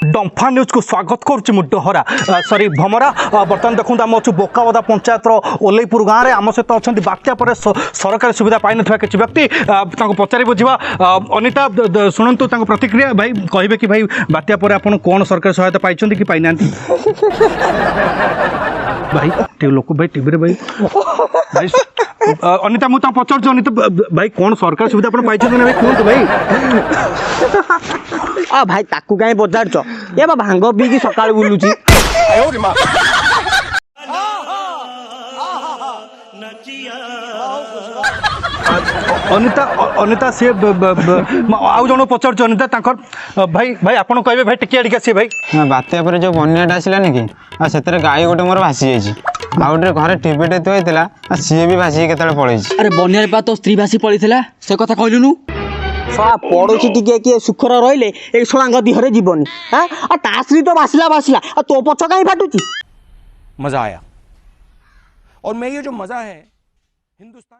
डंफा news को स्वागत करुच्ची मु डहरा सॉरी भमरा बर्तमान देखो आम अच्छु बोकावदा पंचायत ओलैपुर गाँव में आम सहित अच्छा बात्या पर सरकारी सुविधा पाई ना किसी व्यक्ति पचारि बुझा अनिता शुणु प्रतिक्रिया भाई कहे कि भाई बात्या पर आप कौन सरकारी सहायता पाई कि पाई ना भाई लोक भाई टीवी भाई भाई अनिता मुझे पचार अनिता भाई कौन सरकार सुविधा आप पाई भाई कहते भाई भाई ताकू कहीं पचार ये भांग पीकी सकाल बुलूची अनिता अनिता सी आउ जन पचार अनिता भाई भाई आपड़ कहे भाई टिके आड़िक आसी भाई बात्या पर जो बन्याटा आसलानी कि से गाई गोटे मोर भासी जाइए आउटे घरे टीवीटे थोड़ा सी भी भासी के पड़े अरे बनिया तो स्त्री भासी पड़ी से कथा कहलुनु शला पड़ोसी टिके किए सुखर रहिले ए शलांग दिहरे जीवन हां ता स्त्री तो भासिला भासिला तो पछ कहीं फाटुची। मजा आया और मैं ये जो मजा है हिंदुस्तान